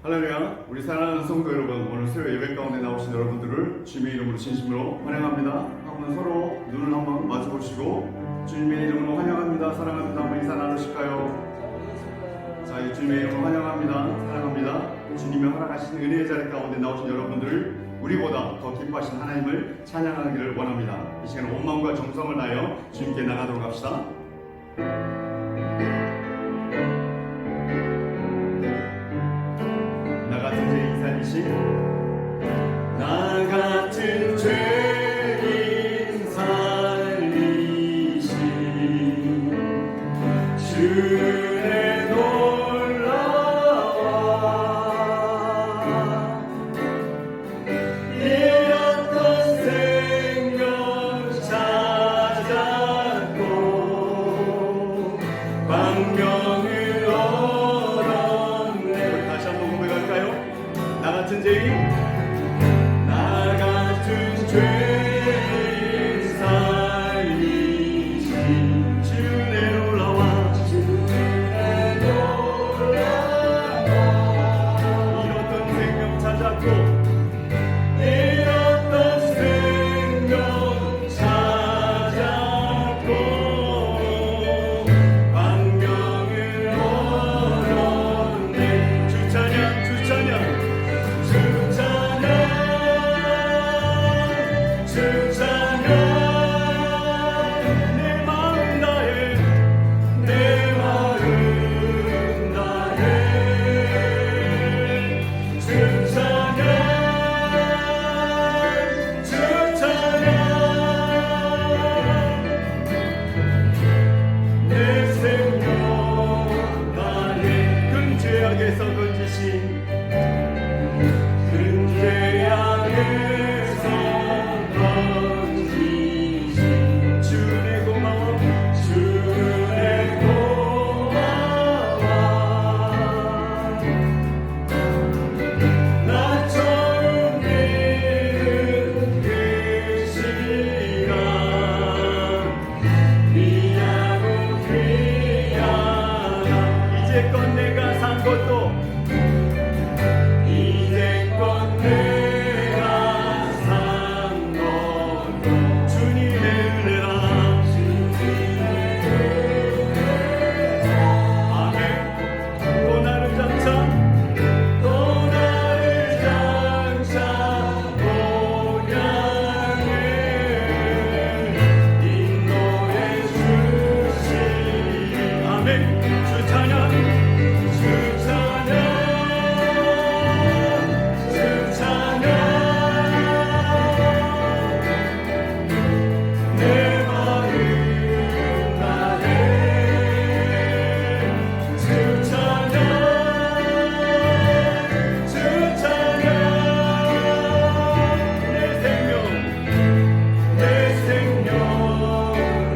할렐루야. 우리 사랑하는 성도 여러분, 오늘 새로 예배 가운데 나오신 여러분들을 주님의 이름으로 진심으로 환영합니다. 한번 서로 눈을 한번 마주보시고 주님의 이름으로 환영합니다, 사랑합니다 한번 인사 나누실까요? 자, 이 주님의 이름으로 환영합니다, 사랑합니다. 주님의 허락하신 은혜의 자리 가운데 나오신 여러분들을 우리보다 더 기뻐하신 하나님을 찬양하기를 원합니다. 이 시간 온 마음과 정성을 다하여 주님께 나가도록 합시다. 나 같은 죄인 살리신 주의 놀라와 잃었던 생명 찾았고 광명을 얻었네. 다시 한번 고백할까요? 나 같은 죄인, 나 같은 죄인 살리신 주의 놀라와 잃었던 생명 찾았고 잃었던 생명 찾았고 광명을 얻었네. 주 찬양, 주 찬양, 주 찬양, 주 찬양. 내 마음 다해, 내 마음 다해 주 찬양, 주 찬양. 내 생명 다해 근죄악에서 건지신 근죄악에서 건지신 주의 고마워, 주의 고마워. 나 처음 믿은 그 시간 미안하고 귀하다. 이제껏 내가 산 것도 이제껏 내가 산 것도 주님의 은혜라. 아멘. 또 나를 장차, 또 나를 장차 본향에 인도해 주시리. 아멘. 주 찬양, 주 찬양, 주 찬양. 내 마음 다해 주 찬양, 주 찬양. 내 생명, 내 생명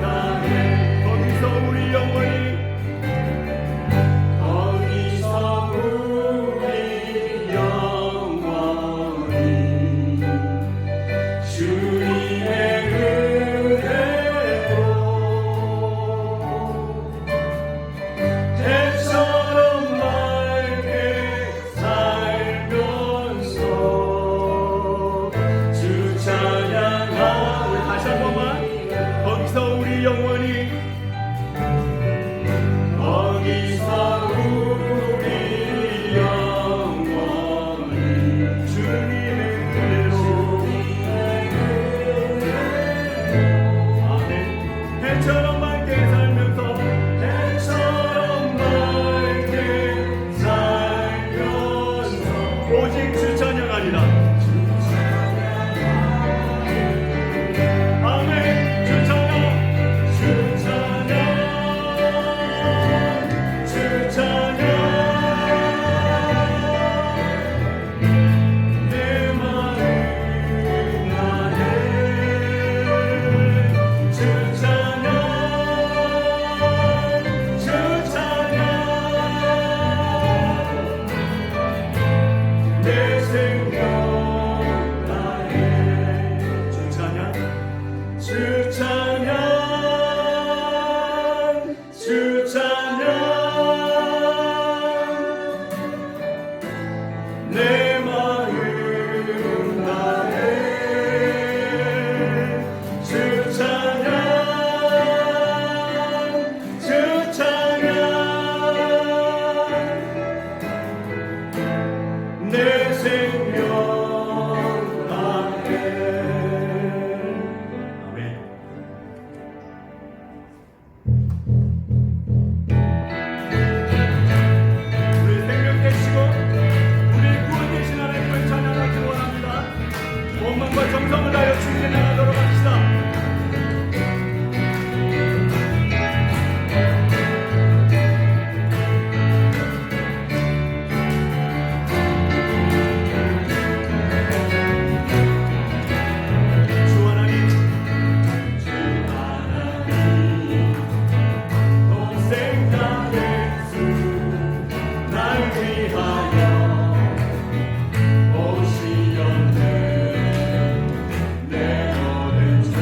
다해 거기서 우리 영원히, 거기서 우리 영원히 주님의 은혜로 해처럼 맑게 살면서 주 찬양하리. 다시 한 번만. 거기서 우리 영원히, 거기서 우리 영원히 주님의 은혜로. 아멘. 해처럼 맑게 살면서, 해처럼 맑게 살면서 오직 주 찬양하리라. 아멘. 주 찬양, 주 찬양, 주 찬양. 내 마음 다해 주 찬양, 주 찬양. 내 생명 다해 주 찬양, 주 찬양, 주 찬양. 내 마음 다해 주 찬양 주 찬양 내 생명 다해. 아멘. 우리 생명 되시고 우리 구원 되신 하나님을 찬양하기 원합니다. 온 마음과 정성을 다하여 주님께 나가도록 합시다. 주 하나님 동생 나 예수 날 위하여 오시었네. 내 모든 죄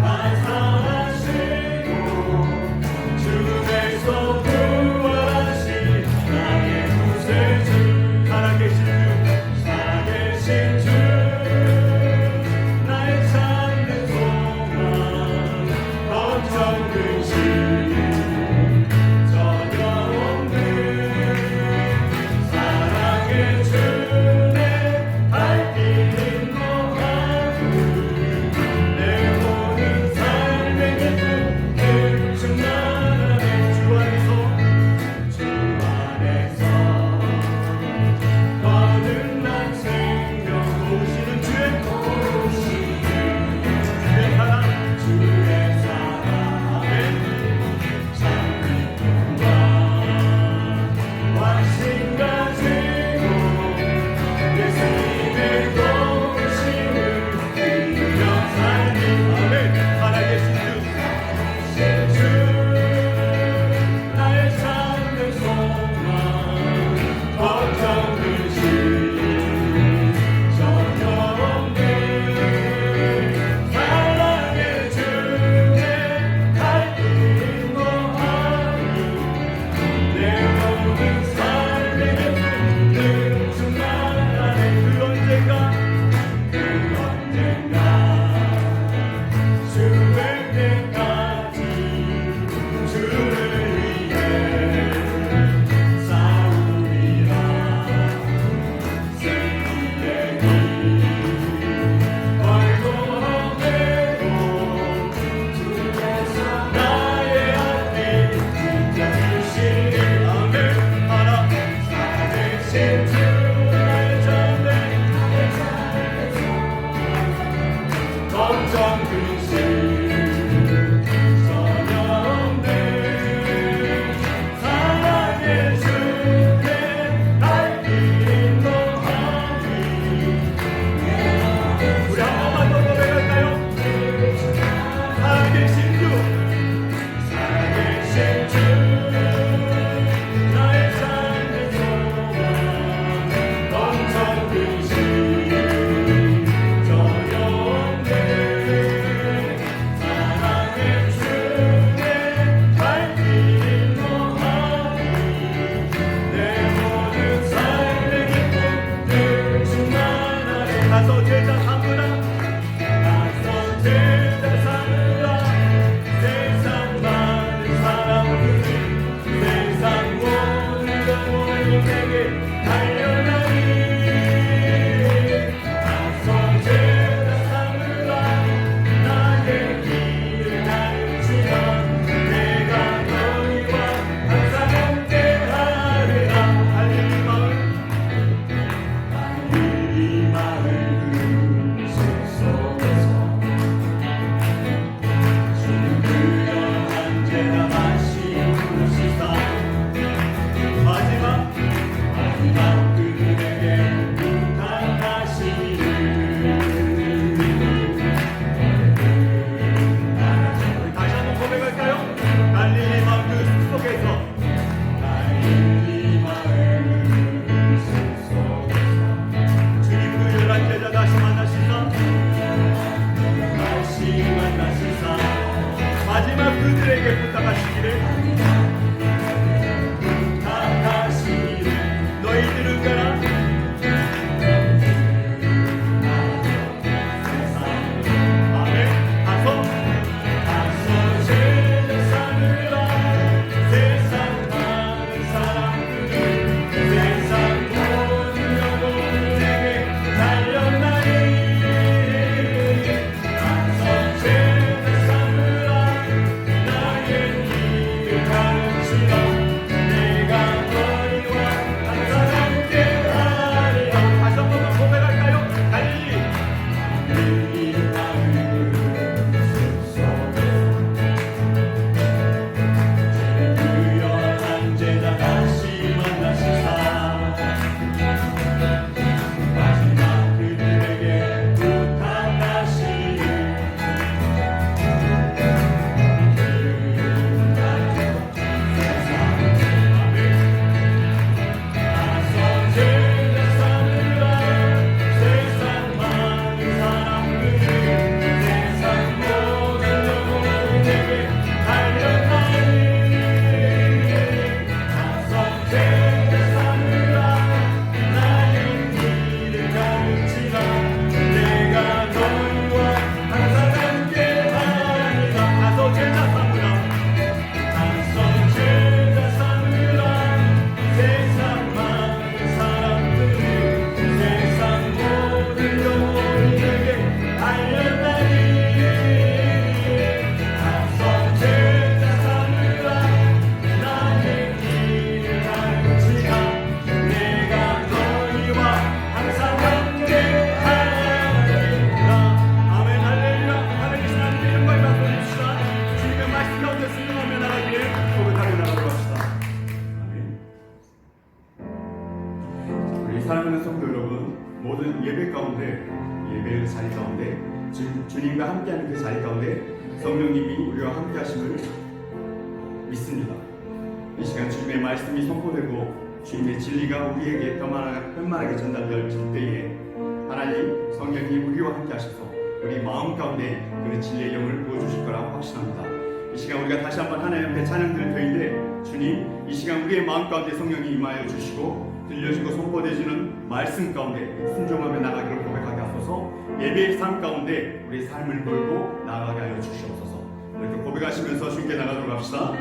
다 사하시고 죽음에서 부활하신 나의 구세주 살아계신 주 나의 참된 소망 걱정 근심 전혀 없네. 사랑의 주내 할 길 인도하고 내 모든 삶의 기쁨 늘 충만하네. 주 안에서 거듭난 생명 오시는 주의 사랑 주의 사랑에 참 기쁨과 관심 가지고 예수님의 도심을 누려 살리. 아멘. 살아계신 주 나의 참된 소망 걱정 근심 전혀 없네. 사랑의 주내 갈 길 인도하니 내 모든 삶의 기쁨 늘 충만하네. 그 언젠가 주의 때까지 주를 위해 싸우리라. 승리의 길 걸고 헤매고 주께서 나의 앞에 붙잡으시니. 아멘. 하나 살아계신 주 나의 잠든 걱정 근심 전혀 없네. 사랑의 주께 갈 길 인도하니. 우리 한 번만 더 고백할까요? 살아계신 주 나의 삶의 소망 걱정 근심 전혀 없네. 사랑의 주내 갈 길 인도하니 내 모든 삶의 기쁨 늘 충만하네. 가서 제자 삼으라. 가서 제자 삼으라. 세상 많은 사람들이 세상 모든 영혼을 내게 달려나니. 가서 제자 삼으라. 나의 길을 가르치라. 내가 너희와 항상 함께하리라. 달리 마을 숲속에서 주는 그여 언제나 마시우시사. 마지막 사랑하는 성도 여러분, 모든 예배 가운데, 예배의 자리 가운데, 주님과 함께하는 그 자리 가운데 성령님이 우리와 함께 하심을 믿습니다. 이 시간 주님의 말씀이 선포되고 주님의 진리가 우리에게 편만하게 전달될 때에 하나님 성령이 우리와 함께 하셔서 우리 마음 가운데 그 진리의 영을 부어주실 거라 확신합니다. 이 시간 우리가 다시 한번 하나님 앞에 찬양 드릴 터인데, 주님 이 시간 우리의 마음 가운데 성령이 임하여 주시고 들려지고 선포되시는 말씀 가운데 순종하며 나가기를 고백하게 하소서. 예배의 삶 가운데 우리의 삶을 걸고 나아가게 하여 주시옵소서. 이렇게 고백하시면서 주님께 나가도록 합시다.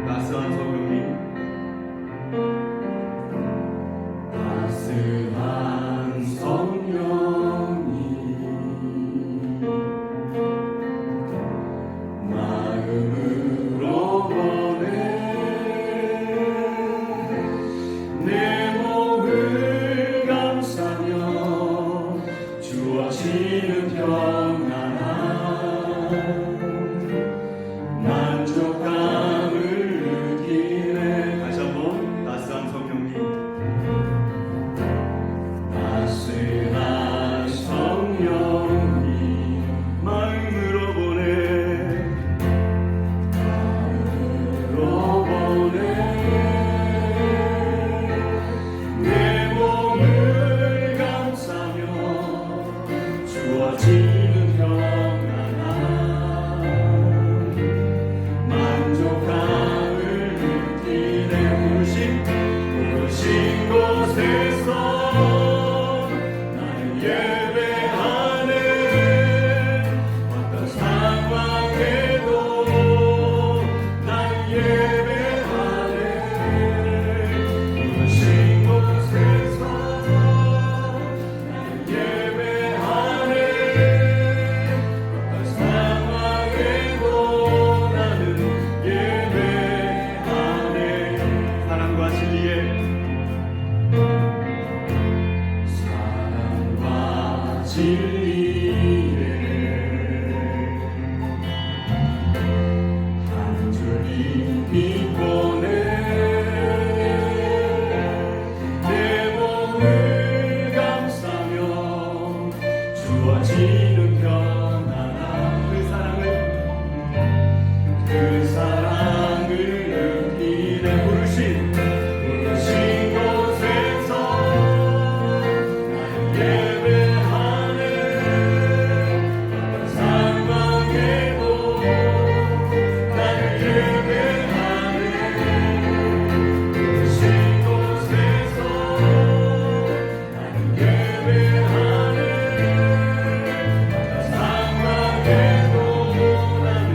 따스한 성령님, 따스한 성령님, 마음으로 보내 내 몸을 감싸며 주어지는 평안함, 만족감을 느끼네. 다시 한번 따스한 성령님, 따스한 성령님, 마음으로 보내 내 몸을 감싸며 주어지는 평안함, 만족감을 느끼네. 부르신 곳에서 나는 예배하네. 어떤 상황에도 나는 예배하네. 부르신 곳에서 나는 예배하네. 어떤 상황에도 나는 예배하네. 사랑과 진리의 한 줄기 빛 보내 내 몸을 감싸며 주어지는 평안함, 그 사랑을 느끼네. 부르신 곳에서 나는 예배하네. 어떤 상황에도 나는 예배하네. 부르신 곳에서 나는 예배하네. 어떤 상황에도 나는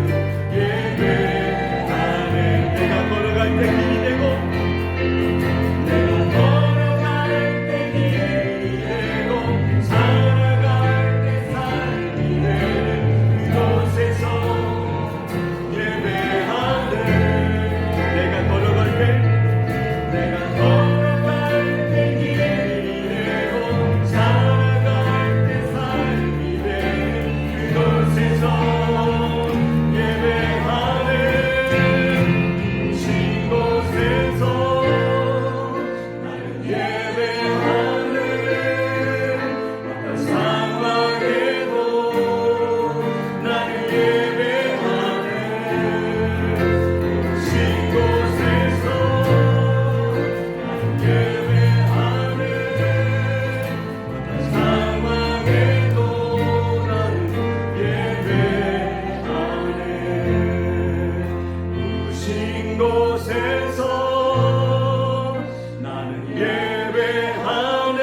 예배하네. 내가 걸어갈 때 길이 되고, 내가 걸어갈 때 길이 되고, 살아갈 때 삶이 돼. 그곳에서 예배하네. 내가 걸어갈 때 길이 되고, 살아갈 때 삶이 돼. 그곳에서 예배하네. 신 곳에서 나는 예배하네. 어떤 상황에도 나는 예배하네. 신 곳에서 나는 예배하네. 어떤 상황에도 나는 예배하네. 부르신 곳에서 나는 예배하네.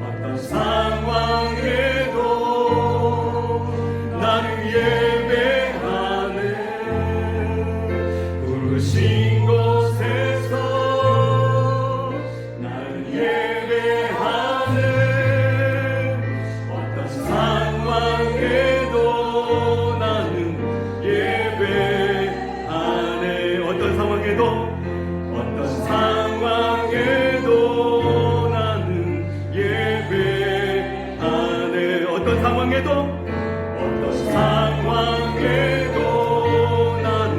어떤 상황에도 나는 예배하네. 부르신 곳에서 나는 예배하네. 어떤 상황에도 나는 예배하네. 어떤 상황에도 나는 예배하네. 어떤 상황에도 나는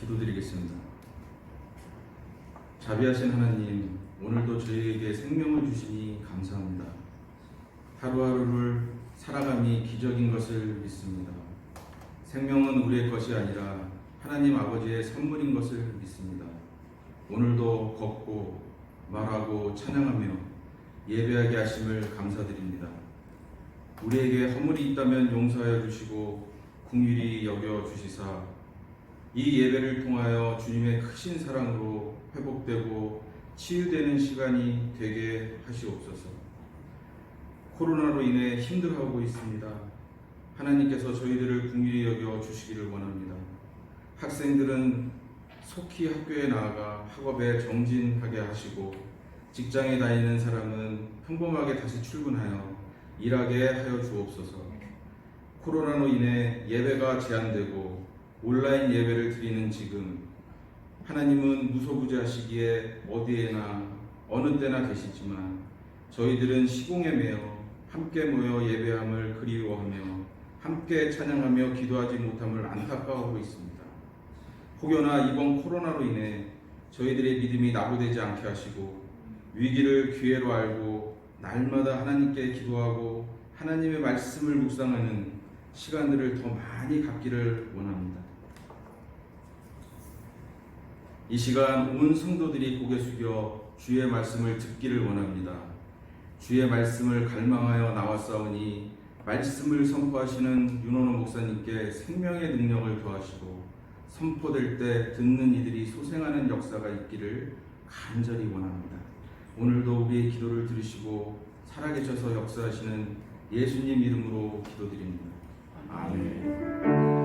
기도드리겠습니다. 자비하신 하나님, 오늘도 저희에게 생명을 주시니 감사합니다. 하루하루를 살아감이 기적인 것을 믿습니다. 생명은 우리의 것이 아니라 하나님 아버지의 선물인 것을 믿습니다. 오늘도 걷고 말하고 찬양하며 예배하게 하심을 감사드립니다. 우리에게 허물이 있다면 용서하여 주시고 긍휼히 여겨 주시사 이 예배를 통하여 주님의 크신 사랑으로 회복되고 치유되는 시간이 되게 하시옵소서. 코로나로 인해 힘들어하고 있습니다. 하나님께서 저희들을 긍휼히 여겨 주시기를 원합니다. 학생들은 속히 학교에 나아가 학업에 정진하게 하시고 직장에 다니는 사람은 평범하게 다시 출근하여 일하게 하여 주옵소서. 코로나로 인해 예배가 제한되고 온라인 예배를 드리는 지금 하나님은 무소부재하시기에 어디에나 어느 때나 계시지만 저희들은 시공에 매여 함께 모여 예배함을 그리워하며 함께 찬양하며 기도하지 못함을 안타까워하고 있습니다. 혹여나 이번 코로나로 인해 저희들의 믿음이 낙오되지 않게 하시고 위기를 기회로 알고 날마다 하나님께 기도하고 하나님의 말씀을 묵상하는 시간들을 더 많이 갖기를 원합니다. 이 시간 온 성도들이 고개 숙여 주의 말씀을 듣기를 원합니다. 주의 말씀을 갈망하여 나왔사오니 말씀을 선포하시는 윤원호 목사님께 생명의 능력을 더하시고 선포될 때 듣는 이들이 소생하는 역사가 있기를 간절히 원합니다. 오늘도 우리의 기도를 들으시고 살아계셔서 역사하시는 예수님 이름으로 기도드립니다. 아멘.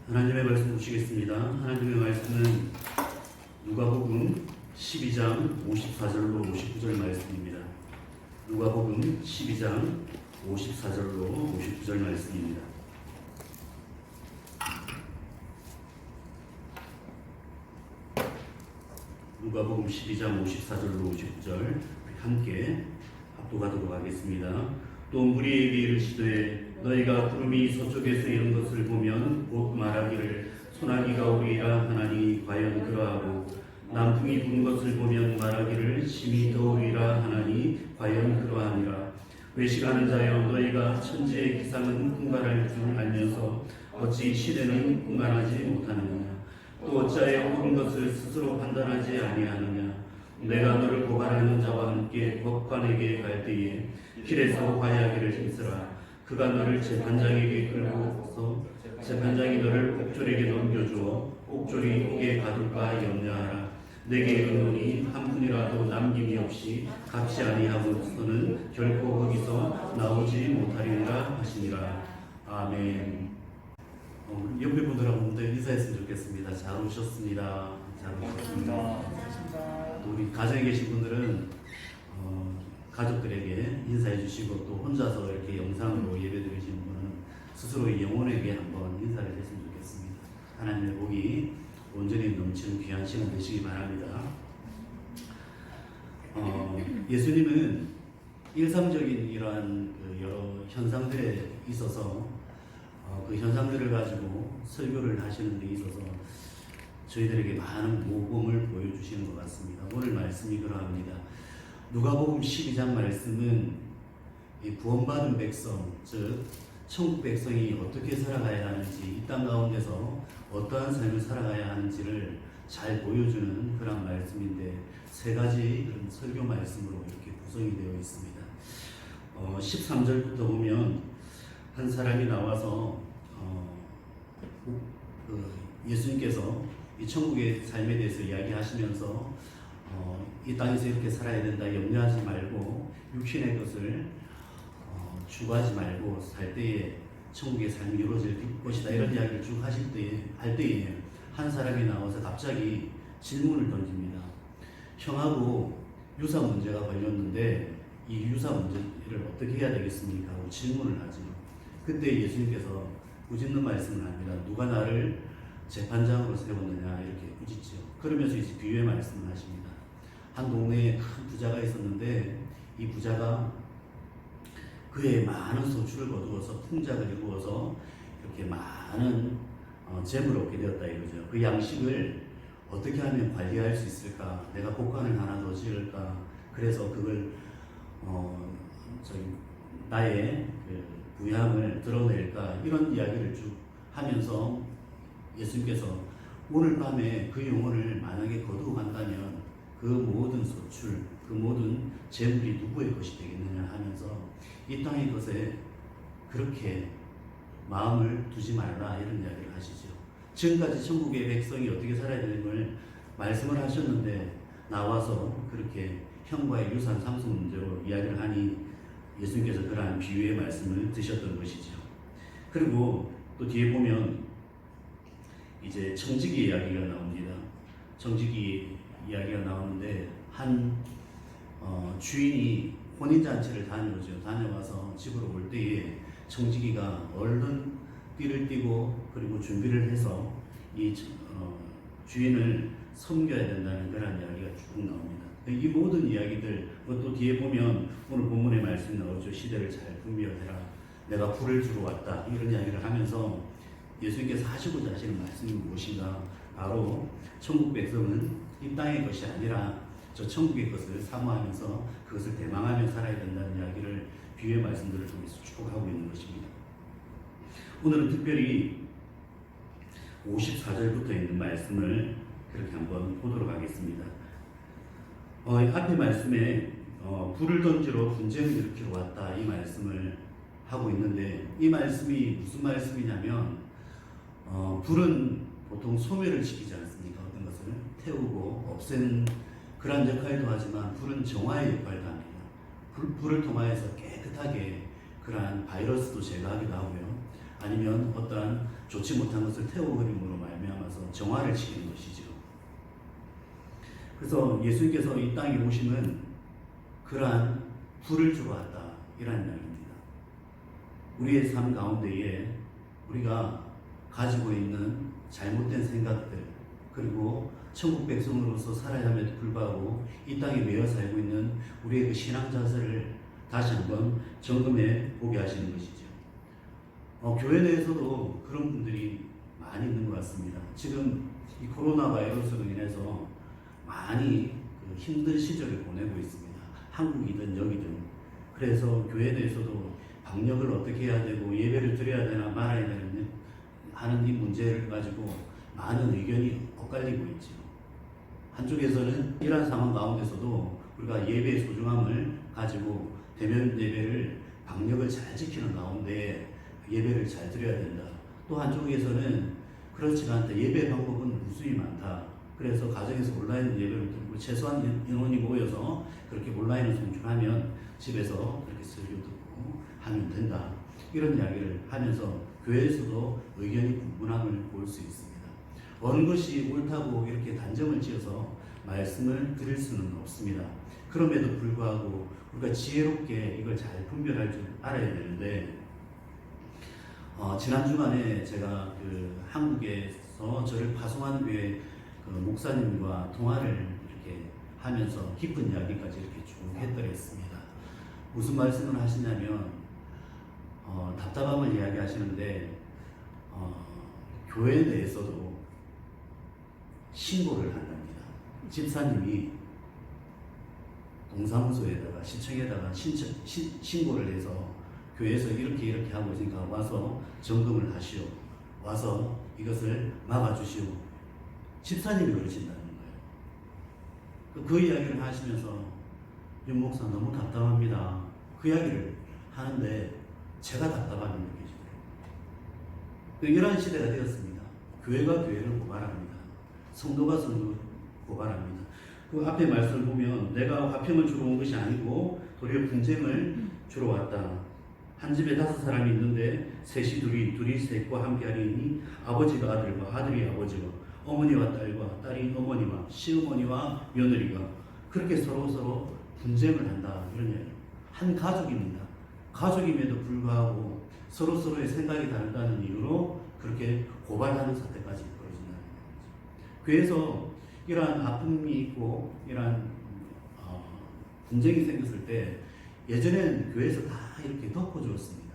하나님의 말씀 보시겠습니다. 하나님의 말씀은 누가복음 12장 54절로 59절 말씀입니다. 누가복음 12장 54절로 59절 말씀입니다. 누가복음 12장 54절로 59절 함께 합독하도록 하겠습니다. 또 무리에게 이르시되 너희가 구름이 서쪽에서 이른 것을 보면 곧 말하기를 소나기가 오리라 하나니 과연 그러하고 남풍이 부는 것을 보면 말하기를 심히 더우리라 하나니 과연 그러하니라. 외식하는 자여 너희가 천지의 기상은 분간할 줄 알면서 어찌 시대는 분간하지 못하느냐. 또 어찌하여 옳은 것을 스스로 판단하지 아니하느냐. 내가 너를 고발하는 자와 함께 법관에게 갈 때에 길에서 화해하기를 힘쓰라. 그가 너를 재판장에게 끌고서 재판장이 너를 옥졸에게 넘겨주어 옥졸이 옥에 가둘까 염려하라. 내게 이르노니 한 푼이라도 남김이 없이 갚지 아니하고서는 결코 거기서 나오지 못하리라 하시니라. 아멘. 옆에 분들하고 먼저 인사했으면 좋겠습니다. 잘 오셨습니다. 잘 오셨습니다. 또 우리 가정에 계신 분들은 가족들에게 인사해 주시고 또 혼자서 이렇게 영상으로 예배 드리시는 분은 스스로의 영혼에게 한번 인사를 했으면 좋겠습니다. 하나님의 복이 온전히 넘치는 귀한 시간 되시기 바랍니다. 예수님은 일상적인 이러한 여러 현상들에 있어서 그 현상들을 가지고 설교를 하시는 데 있어서 저희들에게 많은 모범을 보여주시는 것 같습니다. 오늘 말씀이 그러합니다. 누가복음 12장 말씀은 구원받은 백성, 즉 천국 백성이 어떻게 살아가야 하는지, 이 땅 가운데서 어떠한 삶을 살아가야 하는지를 잘 보여주는 그런 말씀인데 세 가지 그런 설교 말씀으로 이렇게 구성이 되어 있습니다. 13절부터 보면 한 사람이 나와서 예수님께서 이 천국의 삶에 대해서 이야기하시면서 이 땅에서 이렇게 살아야 된다, 염려하지 말고 육신의 것을 추구하지 말고 살 때에 천국의 삶이 이루어질 것이다, 이런 이야기를 쭉 할 때에 한 사람이 나와서 갑자기 질문을 던집니다. 형하고 유사 문제가 걸렸는데 이 유사 문제를 어떻게 해야 되겠습니까? 하고 질문을 하죠. 그때 예수님께서 꾸짖는 말씀을 합니다. 누가 나를 재판장으로 세웠느냐 이렇게 꾸짖죠. 그러면서 이제 비유의 말씀을 하십니다. 한 동네에 큰 부자가 있었는데 이 부자가 그의 많은 소출을 거두어서 풍작을 이루어서 이렇게 많은 재물을 얻게 되었다 이거죠. 그 양식을 어떻게 하면 관리할 수 있을까? 내가 복관을 하나 더 지을까? 그래서 그걸 나의 그 부양을 드러낼까? 이런 이야기를 쭉 하면서 예수님께서 오늘 밤에 그 영혼을 만약에 거두고 간다면 그 모든 소출, 그 모든 재물이 누구의 것이 되겠느냐 하면서 이 땅의 것에 그렇게 마음을 두지 말라 이런 이야기를 하시죠. 지금까지 천국의 백성이 어떻게 살아야 되는 걸 말씀을 하셨는데 나와서 그렇게 형과의 유산 상속 문제로 이야기를 하니 예수님께서 그러한 비유의 말씀을 드셨던 것이죠. 그리고 또 뒤에 보면 이제 청지기 이야기가 나옵니다. 청지기 이야기가 나오는데 한 주인이 혼인잔치를 다녀와서 집으로 올 때에 청지기가 얼른 띠를 띠고 그리고 준비를 해서 이 주인을 섬겨야 된다는 그런 이야기가 쭉 나옵니다. 이 모든 이야기들 또 뒤에 보면 오늘 본문의 말씀이 나오죠. 시대를 잘 분별해라. 내가 불을 주러 왔다. 이런 이야기를 하면서 예수님께서 하시고자 하시는 말씀이 무엇인가? 바로 천국 백성은 이 땅의 것이 아니라 저 천국의 것을 사모하면서 그것을 대망하며 살아야 된다는 이야기를 비유의 말씀들을 통해서 쭉 하고 있는 것입니다. 오늘은 특별히 54절부터 있는 말씀을 그렇게 한번 보도록 하겠습니다. 앞에 말씀에 불을 던지러 분쟁을 일으키러 왔다 이 말씀을 하고 있는데 이 말씀이 무슨 말씀이냐면 불은 보통 소멸을 시키지 않습니까? 어떤 것을 태우고 없애는 그런 역할도 하지만 불은 정화의 역할도 합니다. 불을 통하여서 깨끗하게 그러한 바이러스도 제거하기도 하고요. 아니면 어떠한 좋지 못한 것을 태워버림으로 말미암아서 정화를 시키는 것이죠. 그래서 예수님께서 이 땅에 오심은 그러한 불을 주러 왔다 이라는 이야기입니다. 우리의 삶 가운데에 우리가 가지고 있는 잘못된 생각들 그리고 천국 백성으로서 살아야 함에도 불구하고 이 땅에 매여 살고 있는 우리의 그 신앙 자세를 다시 한번 점검해 보게 하시는 것이죠. 교회 내에서도 그런 분들이 많이 있는 것 같습니다. 지금 이 코로나 바이러스로 인해서 많이 힘든 시절을 보내고 있습니다. 한국이든 여기든. 그래서 교회 내에서도 방역을 어떻게 해야 되고 예배를 드려야 되나 말아야 되는 하는 이 문제를 가지고 많은 의견이 엇갈리고 있죠. 한쪽에서는 이러한 상황 가운데서도 우리가 예배의 소중함을 가지고 대면 예배를 방역을 잘 지키는 가운데 예배를 잘 드려야 된다. 또 한쪽에서는 그렇지가 않다. 예배 방법은 무수히 많다. 그래서 가정에서 온라인 예배를 드리고 최소한 인원이 모여서 그렇게 온라인을 송출하면 집에서 그렇게 설교 듣고 하면 된다. 이런 이야기를 하면서 교회에서도 의견이 분분함을 볼 수 있습니다. 어느 것이 옳다고 이렇게 단정을 지어서 말씀을 드릴 수는 없습니다. 그럼에도 불구하고 우리가 지혜롭게 이걸 잘 분별할 줄 알아야 되는데 지난 주간에 제가 그 한국에서 저를 파송한 교회 그 목사님과 통화를 이렇게 하면서 깊은 이야기까지 이렇게 쭉 해드렸습니다. 무슨 말씀을 하시냐면 답답함을 이야기하시는데 교회 내에서도 신고를 한답니다. 집사님이 동사무소에다가 시청에다가 신고를 해서 교회에서 이렇게 하고 있으니까 와서 점검을 하시오. 와서 이것을 막아주시오. 집사님이 그러신다는 거예요. 그 이야기를 하시면서 윤 목사 너무 답답합니다. 그 이야기를 하는데 제가 답답함이 느껴지더라고요. 이러한 시대가 되었습니다. 교회가 교회를 고발합니다. 성도가 성도를 고발합니다. 그 앞에 말씀을 보면 내가 화평을 주러 온 것이 아니고 도리어 분쟁을 주러 왔다. 한 집에 5사람이 있는데 셋이 둘이 셋과 함께 하리니 아버지가 아들과 아들이 아버지와 어머니와 딸과 딸이 어머니와 시어머니와 며느리가 그렇게 서로 분쟁을 한다. 이런 이야기. 한 가족입니다. 가족임에도 불구하고 서로의 생각이 다르다는 이유로 그렇게 고발하는 사태까지 벌어진다. 교회에서 이러한 아픔이 있고 이러한 분쟁이 생겼을 때 예전엔 교회에서 다 이렇게 덮어주었습니다.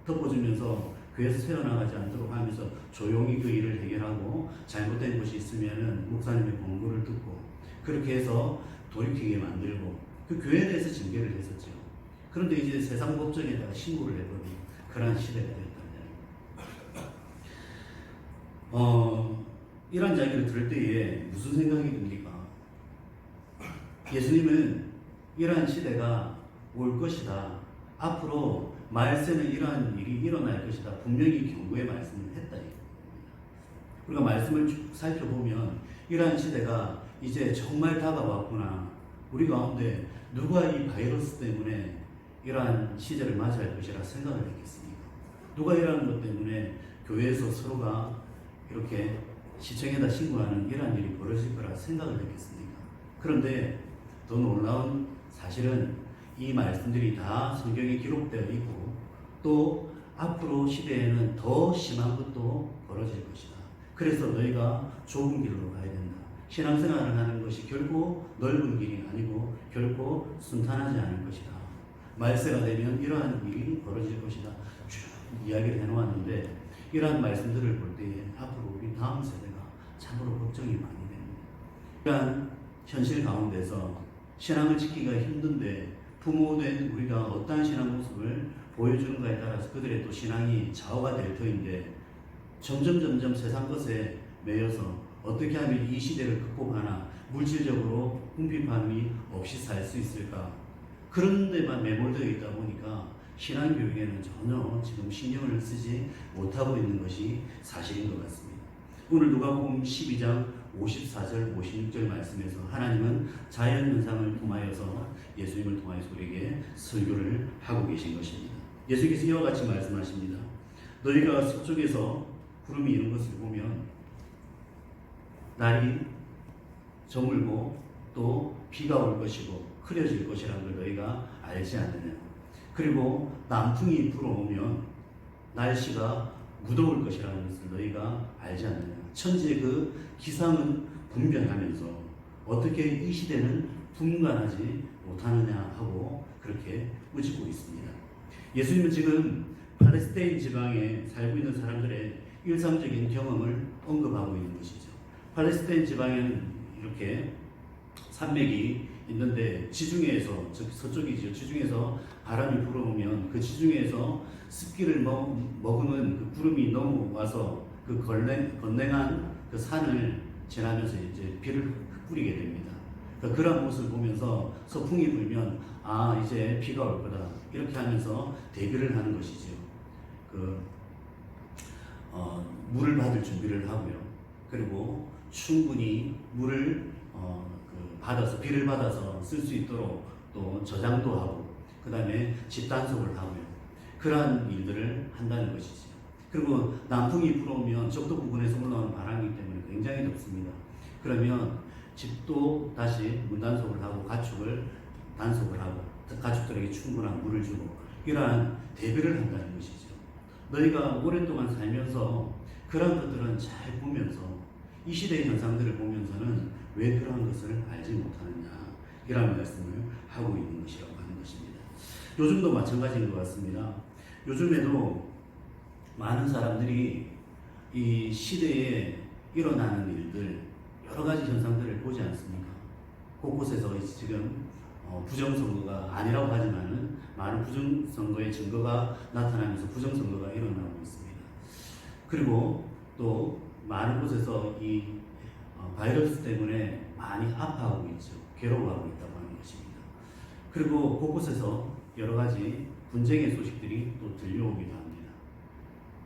덮어주면서 교회에서 새어나가지 않도록 하면서 조용히 그 일을 해결하고 잘못된 것이 있으면은 목사님의 권고를 듣고 그렇게 해서 돌이키게 만들고 그 교회에 대해서 징계를 했었죠. 그런데 이제 세상 법정에다가 신고를 해버린 그런 시대가 되었다. 이런 이야기를 들을 때에 무슨 생각이 듭니까? 예수님은 이러한 시대가 올 것이다. 앞으로 말세는 이러한 일이 일어날 것이다. 분명히 경고의 말씀을 했다. 우리가 말씀을 쭉 살펴보면 이러한 시대가 이제 정말 다가왔구나. 우리 가운데 누가 이 바이러스 때문에 이러한 시대를 맞이할 것이라 생각을 했겠습니까? 누가 이러한 것 때문에 교회에서 서로가 이렇게 시청에다 신고하는 이러한 일이 벌어질 거라 생각을 했겠습니까? 그런데 더 놀라운 사실은 이 말씀들이 다 성경에 기록되어 있고 또 앞으로 시대에는 더 심한 것도 벌어질 것이다. 그래서 너희가 좁은 길로 가야 된다. 신앙생활을 하는 것이 결코 넓은 길이 아니고 결코 순탄하지 않을 것이다. 말세가 되면 이러한 일이 벌어질 것이다. 쭉 이야기를 해놓았는데 이러한 말씀들을 볼 때에 앞으로 우리 다음 세대가 참으로 걱정이 많이 됩니다. 이러한 현실 가운데서 신앙을 지키기가 힘든데 부모된 우리가 어떠한 신앙 모습을 보여주는가에 따라서 그들의 또 신앙이 좌우가 될 터인데 점점 세상 것에 매여서 어떻게 하면 이 시대를 극복하나 물질적으로 궁핍함이 없이 살 수 있을까 그런 데만 매몰되어 있다 보니까 신앙교육에는 전혀 지금 신경을 쓰지 못하고 있는 것이 사실인 것 같습니다. 오늘 누가복음 12장 54절 56절 말씀에서 하나님은 자연현상을 통하여서 예수님을 통하여서 우리에게 설교를 하고 계신 것입니다. 예수께서 이와 같이 말씀하십니다. 너희가 서쪽에서 구름이 이런 것을 보면 날이 저물고 또 비가 올 것이고 흐려질 것이라는 걸 너희가 알지 않느냐. 그리고 남풍이 불어오면 날씨가 무더울 것이라는 것을 너희가 알지 않느냐. 천지의 그 기상은 분변하면서 어떻게 이 시대는 분간하지 못하느냐 하고 그렇게 꾸짖고 있습니다. 예수님은 지금 팔레스타인 지방에 살고 있는 사람들의 일상적인 경험을 언급하고 있는 것이죠. 팔레스타인 지방에는 이렇게 산맥이 있는데 지중해에서 서쪽이죠. 지중해에서 바람이 불어오면 그 지중해에서 습기를 머금은 그 구름이 넘어와서 그 건냉한 그 산을 지나면서 이제 비를 뿌리게 됩니다. 그러니까 그런 모습을 보면서 서풍이 불면 아 이제 비가 올 거다 이렇게 하면서 대비를 하는 것이죠. 물을 받을 준비를 하고요. 그리고 충분히 물을 받아서 비를 받아서 쓸 수 있도록 또 저장도 하고 그 다음에 집단속을 하고요. 그러한 일들을 한다는 것이죠. 그리고 남풍이 불어오면 적도 부근에서 올라오는 바람이기 때문에 굉장히 덥습니다. 그러면 집도 다시 문단속을 하고 가축을 단속을 하고 가축들에게 충분한 물을 주고 이러한 대비를 한다는 것이죠. 너희가 오랜 동안 살면서 그러한 것들은 잘 보면서 이 시대의 현상들을 보면서는 왜 그러한 것을 알지 못하느냐 이런 말씀을 하고 있는 것이라고 하는 것입니다. 요즘도 마찬가지인 것 같습니다. 요즘에도 많은 사람들이 이 시대에 일어나는 일들 여러 가지 현상들을 보지 않습니까? 곳곳에서 지금 부정선거가 아니라고 하지만은 많은 부정선거의 증거가 나타나면서 부정선거가 일어나고 있습니다. 그리고 또 많은 곳에서 이 바이러스 때문에 많이 아파하고 있죠. 괴로워하고 있다고 하는 것입니다. 그리고 곳곳에서 여러 가지 분쟁의 소식들이 또 들려오기도 합니다.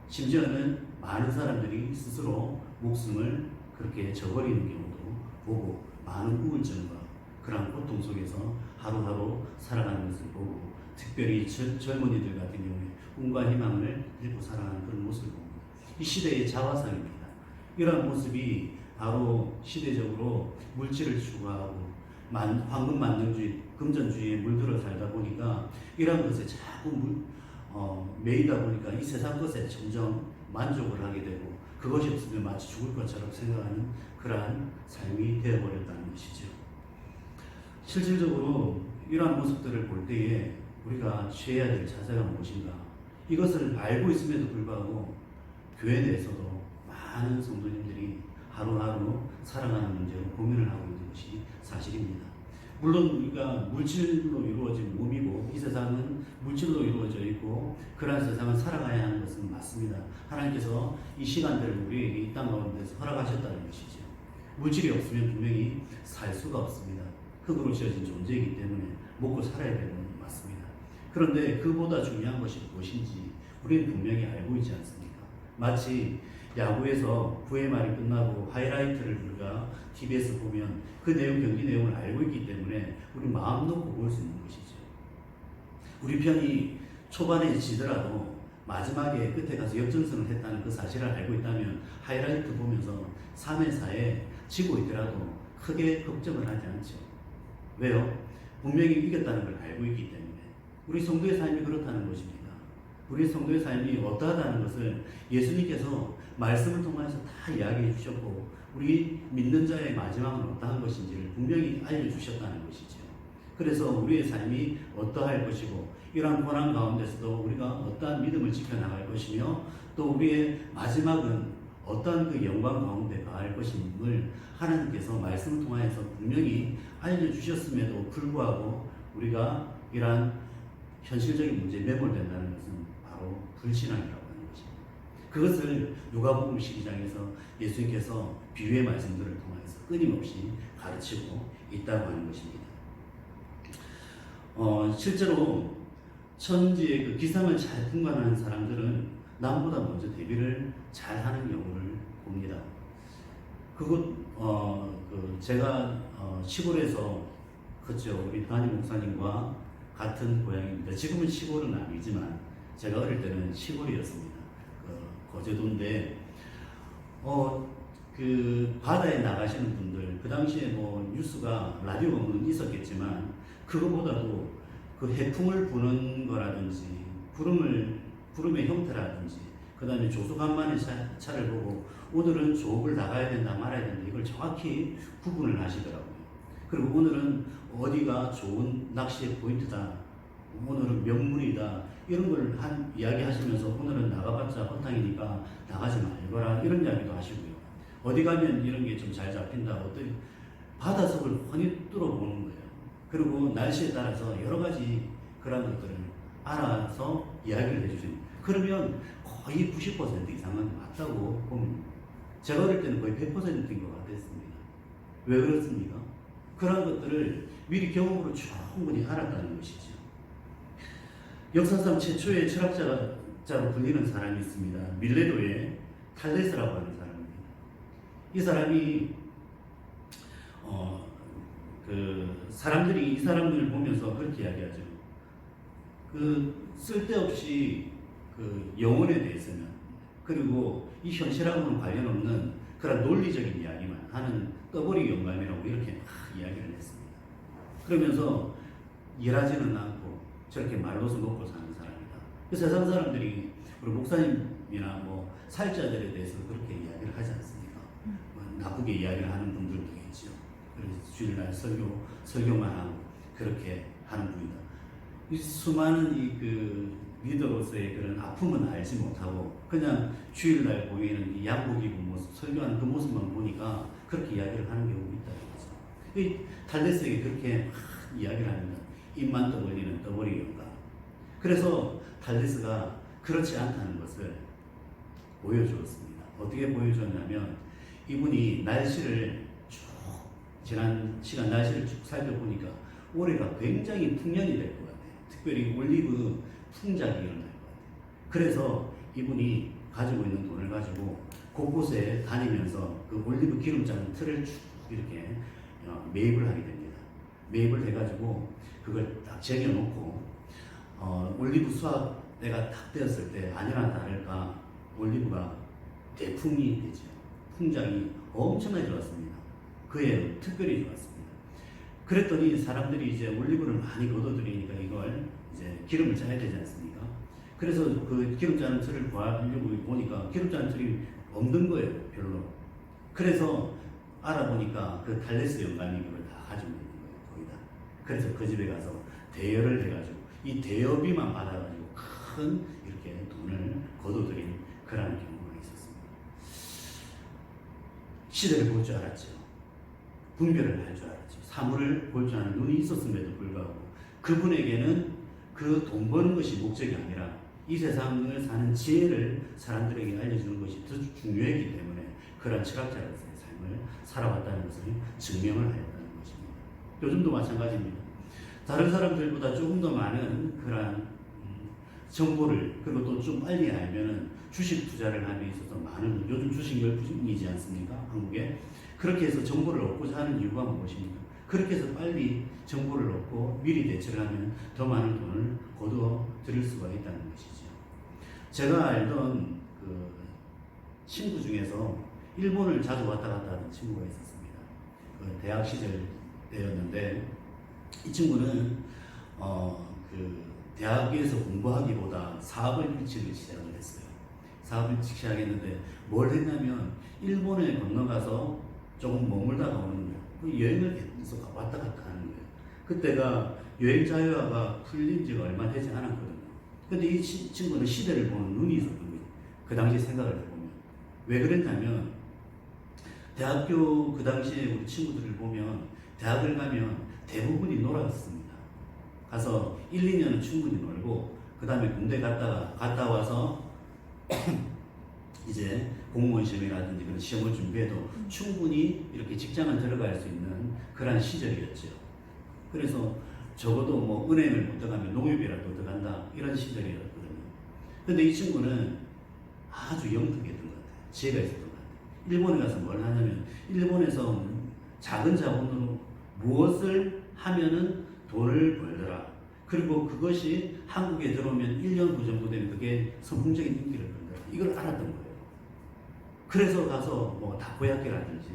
심지어는 많은 사람들이 스스로 목숨을 그렇게 저버리는 경우도 보고 많은 우울증과 그런 고통 속에서 하루하루 살아가는 것을 보고 특별히 젊은이들 같은 경우에 꿈과 희망을 잃고 살아가는 그런 모습을 봅니다. 이 시대의 자화상입니다. 이런 모습이 바로 시대적으로 물질을 추구하고 황금 만능주의, 금전주의에 물들어 살다 보니까 이런 것에 자꾸 매이다 보니까 이 세상 것에 점점 만족을 하게 되고 그것이 없으면 마치 죽을 것처럼 생각하는 그러한 삶이 되어버렸다는 것이죠. 실질적으로 이러한 모습들을 볼 때에 우리가 취해야 될 자세가 무엇인가, 이것을 알고 있음에도 불구하고 교회 내에서도 많은 성도님들이 하루하루 살아가는 문제로 고민을 하고 있는 것이 사실입니다. 물론 우리가 물질로 이루어진 몸이고 이 세상은 물질로 이루어져 있고 그러한 세상을 살아가야 하는 것은 맞습니다. 하나님께서 이 시간들을 우리에게 이 땅 가운데서 허락하셨다는 것이죠. 물질이 없으면 분명히 살 수가 없습니다. 흙으로 지어진 존재이기 때문에 먹고 살아야 되는 건 맞습니다. 그런데 그보다 중요한 것이 무엇인지 우리는 분명히 알고 있지 않습니까? 마치 야구에서 9회 말이 끝나고 하이라이트를 우리가 TV에서 보면 그 내용, 경기 내용을 알고 있기 때문에 우리 마음 놓고 볼 수 있는 것이죠. 우리 편이 초반에 지더라도 마지막에 끝에 가서 역전승을 했다는 그 사실을 알고 있다면 하이라이트 보면서 3회, 4회 지고 있더라도 크게 걱정을 하지 않죠. 왜요? 분명히 이겼다는 걸 알고 있기 때문에. 우리 성도의 삶이 그렇다는 것입니다. 우리 성도의 삶이 어떠하다는 것을 예수님께서 말씀을 통해서 다 이야기해 주셨고 우리 믿는 자의 마지막은 어떠한 것인지를 분명히 알려주셨다는 것이죠. 그래서 우리의 삶이 어떠할 것이고 이러한 고난 가운데서도 우리가 어떠한 믿음을 지켜나갈 것이며 또 우리의 마지막은 어떠한 그 영광 가운데 가할 것임을 하나님께서 말씀을 통해서 분명히 알려주셨음에도 불구하고 우리가 이러한 현실적인 문제에 매몰된다는 것은 바로 불신앙이라고 하는 것입니다. 그것을 누가복음 12장에서 예수님께서 비유의 말씀들을 통해서 끊임없이 가르치고 있다고 하는 것입니다. 실제로 천지의 그 기상을 잘 분간하는 사람들은 남보다 먼저 대비를 잘 하는 경우를 봅니다. 제가 시골에서 컸죠. 우리 담임 목사님과 같은 고향입니다. 지금은 시골은 아니지만 제가 어릴 때는 시골이었습니다. 거제도인데 그 바다에 나가시는 분들 그 당시에 뭐 뉴스가 라디오는 있었겠지만 그거보다도 그 해풍을 부는 거라든지 구름의 형태라든지 그 다음에 조수간만의 차를 보고 오늘은 조업을 나가야 된다 말아야 된다 이걸 정확히 구분을 하시더라고요. 그리고 오늘은 어디가 좋은 낚시의 포인트다, 오늘은 명물이다 이런 걸 이야기 하시면서 오늘은 나가봤자 허탕이니까 나가지 말거라 이런 이야기도 하시고요. 어디 가면 이런 게 좀 잘 잡힌다, 어떤 바닷속을 훤히 뚫어보는 거예요. 그리고 날씨에 따라서 여러 가지 그런 것들을 알아서 이야기를 해주세요. 그러면 거의 90% 이상은 맞다고 봅니다. 제가 어릴 때는 거의 100%인 것 같았습니다. 왜 그렇습니까? 그런 것들을 미리 경험으로 충분히 알았다는 것이죠. 역사상 최초의 철학자로 불리는 사람이 있습니다. 밀레도의 탈레스라고 하는 사람입니다. 이 사람이 사람들이 이 사람을 보면서 그렇게 이야기하죠. 쓸데없이 영혼에 대해서는 그리고 이 현실하고는 관련 없는 그런 논리적인 이야기만 하는 떠버리 영감이라고 이렇게 막 이야기를 했습니다. 그러면서 일하지는 않고 저렇게 말로서 먹고 사는 사람이다. 세상 사람들이 우리 목사님이나 뭐 사역자들에 대해서 그렇게 이야기를 하지 않습니까? 나쁘게 이야기를 하는 분들도 있죠. 그래서 주일날 설교만 하고 그렇게 하는 분이다. 이 수많은 리더로서의 그런 아픔은 알지 못하고 그냥 주일날 보이는 이 양복 입은 모습, 설교하는 그 모습만 보니까 그렇게 이야기를 하는 경우가 있다는 거죠. 이 탈레스에게 그렇게 막 이야기를 합니다. 입만 떠벌리는 떠벌이 영감. 그래서 탈레스가 그렇지 않다는 것을 보여주었습니다. 어떻게 보여줬냐면 이분이 날씨를 쭉 지난 시간 날씨를 쭉 살펴보니까 올해가 굉장히 풍년이 될 것 같아요. 특별히 올리브 풍작이 일어날 것 같아요. 그래서 이분이 가지고 있는 돈을 가지고 곳곳에 다니면서 그 올리브 기름장 틀을 쭉 이렇게 매입을 하게 됩니다. 매입을 해가지고 그걸 딱 쟁여놓고 올리브 수확 때가 딱 되었을 때 아니나 다를까 올리브가 대풍이 되죠. 풍작이 엄청나게 좋았습니다. 그해 특별히 좋았습니다. 그랬더니 사람들이 이제 올리브를 많이 얻어들이니까 이걸 이제 기름을 짜야 되지 않습니까? 그래서 그 기름 짜는 틀을 구하려고 보니까 기름 짜는 틀이 없는 거예요, 별로. 그래서 알아보니까 그 탈레스 영감이 그걸 다 가지고 있는 거예요, 거의 다. 그래서 그 집에 가서 대여를 해가지고 이 대여비만 받아가지고 큰 이렇게 돈을 거둬들인 그런 경우가 있었습니다. 시대를 볼 줄 알았죠. 분별을 할 줄 알았죠. 사물을 볼 줄 아는 눈이 있었음에도 불구하고 그분에게는 그 돈 버는 것이 목적이 아니라 이 세상을 사는 지혜를 사람들에게 알려주는 것이 더 중요했기 때문에 그런 철학자로서의 삶을 살아왔다는 것을 증명을 하였다는 것입니다. 요즘도 마찬가지입니다. 다른 사람들보다 조금 더 많은 그러한 정보를 그리고 또 좀 빨리 알면은 주식 투자를 하기 있어서 많은 요즘 주식 열풍이지 않습니까? 한국에 그렇게 해서 정보를 얻고자 하는 이유가 무엇입니까? 그렇게 해서 빨리 정보를 얻고 미리 대처를 하면 더 많은 돈을 거두어 들일 수가 있다는 것이죠. 제가 알던 그 친구 중에서 일본을 자주 왔다 갔다 하는 친구가 있었습니다. 그 대학 시절 때였는데 이 친구는 그 대학에서 공부하기보다 사업을 일찍 시작을 했어요. 사업을 일찍 시작했는데 뭘 했냐면 일본에 건너가서 조금 머물다가 오는 거예요. 여행을 계속 왔다 갔다 하는 거예요. 그때가 여행 자유화가 풀린 지가 얼마 되지 않았거든요. 근데 이 친구는 시대를 보는 눈이 있었던 거예요. 그 당시 생각을 해보면. 왜 그랬냐면 대학교 그 당시에 우리 친구들을 보면 대학을 가면 대부분이 놀았습니다. 가서 1, 2년은 충분히 놀고 그 다음에 군대 갔다 와서 이제 공무원 시험이라든지 그런 시험을 준비해도 충분히 이렇게 직장을 들어갈 수 있는 그런 시절이었죠. 그래서 적어도 뭐 은행을 못 들어가면 농협이라도 들어간다 이런 시절이었거든요. 근데 이 친구는 아주 영특했던 것 같아요. 지혜가 있었던 것 같아요. 일본에 가서 뭘 하냐면 일본에서 작은 자본으로 무엇을 하면은 돈을 벌더라. 그리고 그것이 한국에 들어오면 1년 후 정도 되면 그게 선풍적인 인기를 끌더라. 이걸 알았던 거예요. 그래서 가서 뭐 다코야끼라든지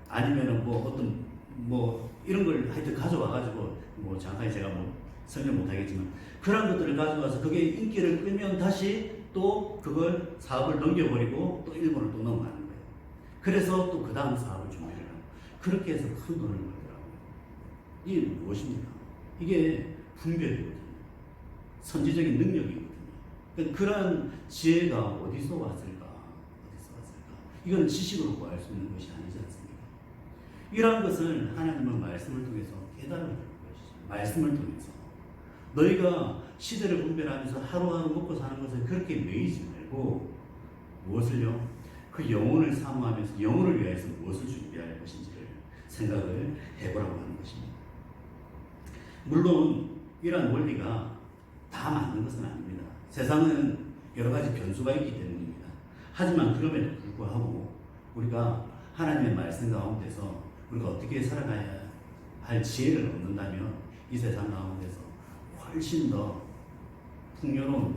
아니면은 뭐 어떤 뭐 이런 걸 하여튼 가져와가지고 뭐 잠깐 제가 뭐 설명 못하겠지만 그런 것들을 가져와서 그게 인기를 끌면 다시 또 그걸 사업을 넘겨버리고 또 일본을 또 넘어가는 거예요. 그래서 또 그 다음 사업을 준비를 하고 그렇게 해서 큰 돈을 벌더라고요. 이게 무엇입니까? 이게 분별이거든요. 선지적인 능력이거든요. 그러니까 그런 지혜가 어디서 왔을까? 이건 지식으로 구할 수 있는 것이 아니지 않습니까? 이러한 것을 하나님은 말씀을 통해서 깨달은 것이죠. 말씀을 통해서. 너희가 시대를 분별하면서 하루하루 먹고 사는 것을 그렇게 매이지 말고 무엇을요? 그 영혼을 사모하면서 영혼을 위해서 무엇을 준비할 것인지를 생각을 해보라고 하는 것입니다. 물론 이러한 원리가 다 맞는 것은 아닙니다. 세상은 여러 가지 변수가 있기 때문입니다. 하지만 그럼에도 불구하고 우리가 하나님의 말씀 가운데서 우리가 어떻게 살아가야 할 지혜를 얻는다면 이 세상 가운데서 훨씬 더 풍요로운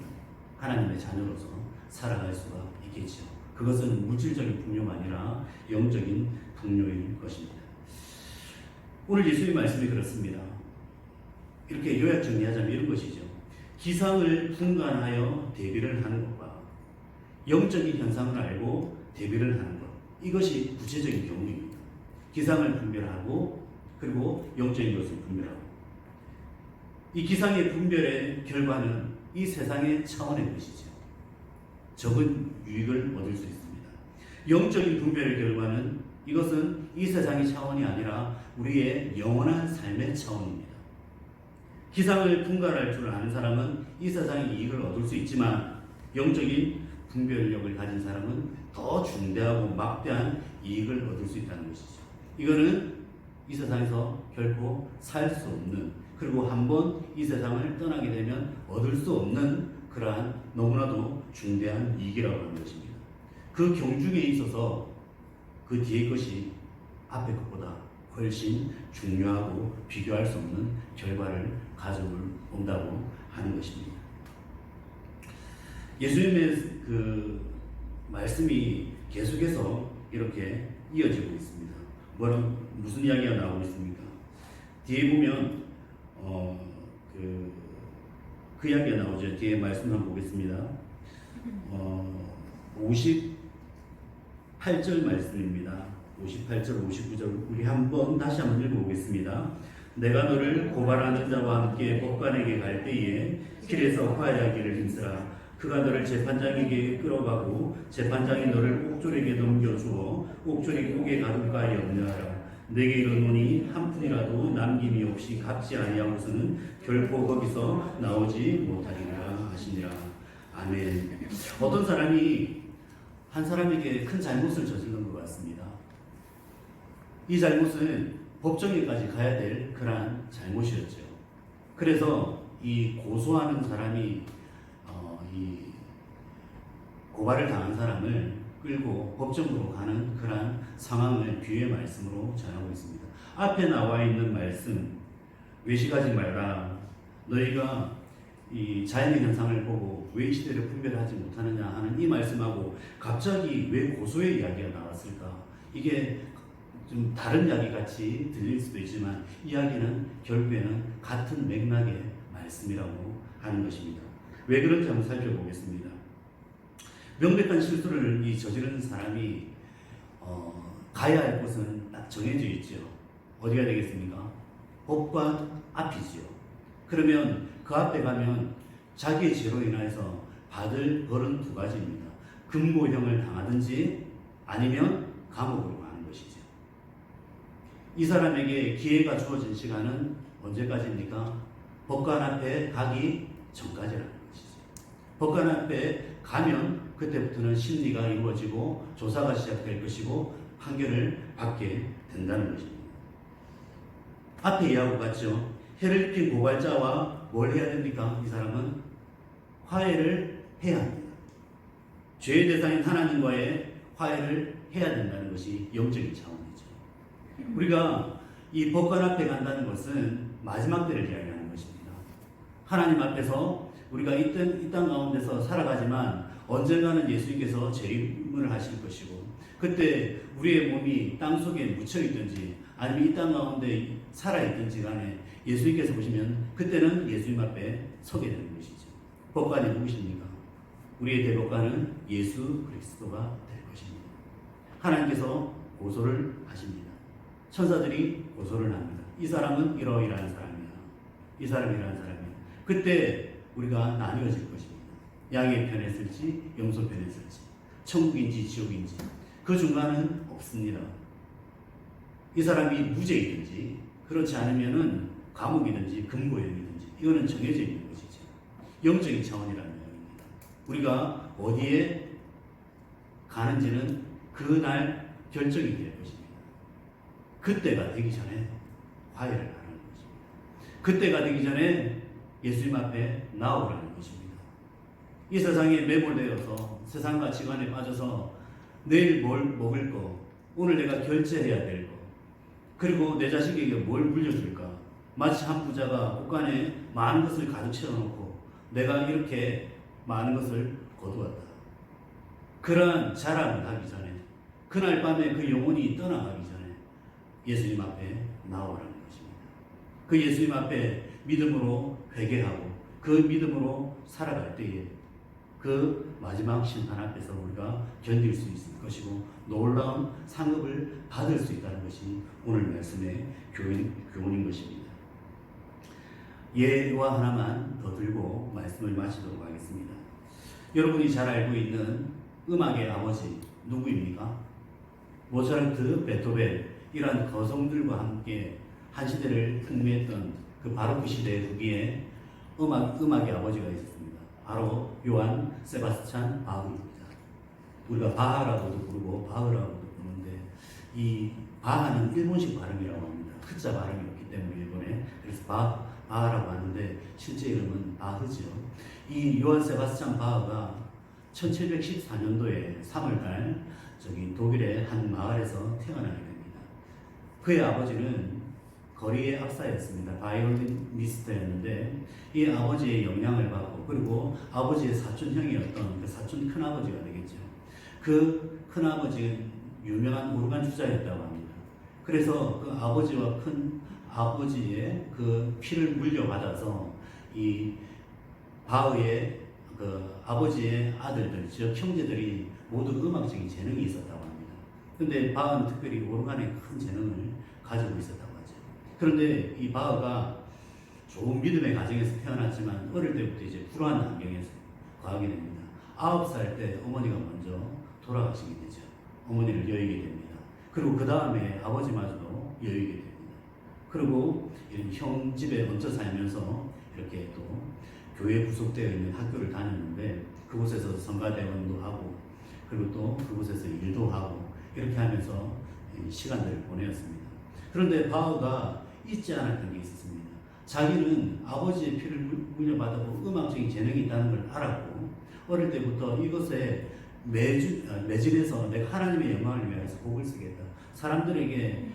하나님의 자녀로서 살아갈 수가 있겠죠. 그것은 물질적인 풍요가 아니라 영적인 풍요일 것입니다. 오늘 예수의 말씀이 그렇습니다. 이렇게 요약 정리하자면 이런 것이죠. 기상을 분간하여 대비를 하는 것과 영적인 현상을 알고 대비를 하는 것. 이것이 구체적인 경우입니다. 기상을 분별하고 그리고 영적인 것을 분별하고. 이 기상의 분별의 결과는 이 세상의 차원의 것이죠. 적은 유익을 얻을 수 있습니다. 영적인 분별의 결과는 이것은 이 세상의 차원이 아니라 우리의 영원한 삶의 차원입니다. 기상을 분간할 줄 아는 사람은 이 세상의 이익을 얻을 수 있지만 영적인 분별력을 가진 사람은 더 중대하고 막대한 이익을 얻을 수 있다는 것이죠. 이거는 이 세상에서 결코 살 수 없는 그리고 한번 이 세상을 떠나게 되면 얻을 수 없는 그러한 너무나도 중대한 이익이라고 하는 것입니다. 그 경중에 있어서 그 뒤에 것이 앞에 것보다 훨씬 중요하고 비교할 수 없는 결과를 가져온다고 하는 것입니다. 예수님의 그 말씀이 계속해서 이렇게 이어지고 있습니다. 무슨 이야기가 나오고 있습니까? 뒤에 보면 그 이야기가 나오죠. 뒤에 말씀 한번 보겠습니다. 58절 말씀입니다. 58절, 59절 우리 다시 한번 읽어보겠습니다. 내가 너를 고발하는 자와 함께 법관에게 갈 때에 길에서 화해하기를 힘쓰라. 그가 너를 재판장에게 끌어가고 재판장이 너를 옥졸에게 넘겨주어 옥졸이 옥에 가둘 바에 없느하라. 내게 이르노니 한 푼이라도 남김이 없이 갚지 아니하고서는 결코 거기서 나오지 못하리라 하시니라. 아멘. 어떤 사람이 한 사람에게 큰 잘못을 저지른 것 같습니다. 이 잘못은 법정에까지 가야 될 그러한 잘못이었죠. 그래서 이 고소하는 사람이 이 고발을 당한 사람을 끌고 법정으로 가는 그러한 상황을 뒤의 말씀으로 전하고 있습니다. 앞에 나와 있는 말씀, 외식하지 말라. 너희가 이 자연의 현상을 보고 왜 이 시대를 분별하지 못하느냐 하는 이 말씀하고 갑자기 왜 고소의 이야기가 나왔을까? 이게 좀 다른 이야기 같이 들릴 수도 있지만 이야기는 결국에는 같은 맥락의 말씀이라고 하는 것입니다. 왜 그런지 한번 살펴보겠습니다. 명백한 실수를 저지른 사람이 가야 할 곳은 딱 정해져 있죠. 어디가 되겠습니까? 법관 앞이지요. 그러면 그 앞에 가면 자기의 죄로 인해서 받을 벌은 두 가지입니다. 금고형을 당하든지 아니면 감옥으로 가는 것이죠. 이 사람에게 기회가 주어진 시간은 언제까지입니까? 법관 앞에 가기 전까지라는 것이죠. 법관 앞에 가면 그때부터는 심리가 이루어지고 조사가 시작될 것이고 판결을 받게 된다는 것입니다. 앞에 이야기하고 같죠. 해를 입힌 고발자와 뭘 해야 됩니까? 이 사람은 화해를 해야 합니다. 죄의 대상인 하나님과의 화해를 해야 된다는 것이 영적인 차원이죠. 우리가 이 법관 앞에 간다는 것은 마지막 때를 이야기하는 것입니다. 하나님 앞에서 우리가 이 땅 가운데서 살아가지만 언젠가는 예수님께서 재림을 하실 것이고 그때 우리의 몸이 땅 속에 묻혀 있든지 아니면 이 땅 가운데 살아 있든지 간에 예수님께서 보시면 그때는 예수님 앞에 서게 되는 것이죠. 법관이 누구십니까? 우리의 대법관은 예수 그리스도가 될 것입니다. 하나님께서 고소를 하십니다. 천사들이 고소를 합니다. 이 사람은 이러이러한 사람이다. 이 사람이 이러한 사람이다. 그때 우리가 나뉘어질 것입니다. 양의 편에 쓸지 염소 편에 쓸지 천국인지 지옥인지 그 중간은 없습니다. 이 사람이 무죄이든지 그렇지 않으면은 감옥이든지 금고형이든지 이거는 정해져 있는 것이죠. 영적인 차원이라는 이야기입니다. 우리가 어디에 가는지는 그날 결정이 될 것입니다. 그때가 되기 전에 화해를 하는 것입니다. 그때가 되기 전에 예수님 앞에 나오라는 것입니다. 이 세상에 매몰되어서 세상 가치관에 빠져서 내일 뭘 먹을 거, 오늘 내가 결제해야 될 거, 그리고 내 자식에게 뭘 물려줄까? 마치 한 부자가 곳간에 많은 것을 가득 채워놓고 내가 이렇게 많은 것을 거두었다. 그러한 자랑을 하기 전에 그날 밤에 그 영혼이 떠나가기 전에 예수님 앞에 나오라는 것입니다. 그 예수님 앞에 믿음으로 회개하고 그 믿음으로 살아갈 때에 그 마지막 심판 앞에서 우리가 견딜 수 있을 것이고 놀라운 상급을 받을 수 있다는 것이 오늘 말씀의 교훈인 것입니다. 예와 하나만 더 들고 말씀을 마치도록 하겠습니다. 여러분이 잘 알고 있는 음악의 아버지 누구입니까? 모차르트, 베토벤 이러한 거성들과 함께 한 시대를 풍미했던 그 바로크 시대 후기에 음악의 아버지가 있었습니다. 바로 요한 세바스찬 바흐입니다. 우리가 바하라고도 부르고 바흐라고도 부르는데 이 바하는 일본식 발음이라고 합니다. 크자 발음이 없기 때문에 일본에 그래서 바하라고 하는데 실제 이름은 바흐죠. 이 요한 세바스찬 바흐가 1714년도에 3월달 독일의 한 마을에서 태어나게 됩니다. 그의 아버지는 거리의 학사였습니다. 바이올리니스트였는데 이 아버지의 영향을 받고 그리고 아버지의 사촌형이었던 그 사촌 큰아버지가 되겠죠. 그 큰아버지는 유명한 오르간 주자였다고 합니다. 그래서 그 아버지와 큰 아버지의 그 피를 물려받아서 이 바흐의 그 아버지의 아들들, 즉 형제들이 모두 음악적인 재능이 있었다고 합니다. 근데 바흐는 특별히 오르간에 큰 재능을 가지고 있었다고 하죠. 그런데 이 바흐가 좋은 믿음의 가정에서 태어났지만 어릴 때부터 이제 불우한 환경에서 거하게 됩니다. 9살 때 어머니가 먼저 돌아가시게 되죠. 어머니를 여의게 됩니다. 그리고 그 다음에 아버지마저도 여의게 됩니다. 그리고 이런 형 집에 얹혀 살면서 이렇게 또 교회에 구속되어 있는 학교를 다녔는데 그곳에서 성가대원도 하고 그리고 또 그곳에서 일도 하고 이렇게 하면서 시간들을 보내었습니다. 그런데 바흐가 잊지 않았던 게 있었습니다. 자기는 아버지의 피를 물려받았고 음악적인 재능이 있다는 걸 알았고 어릴 때부터 이것에 매진해서 내가 하나님의 영광을 위해서 곡을 쓰겠다. 사람들에게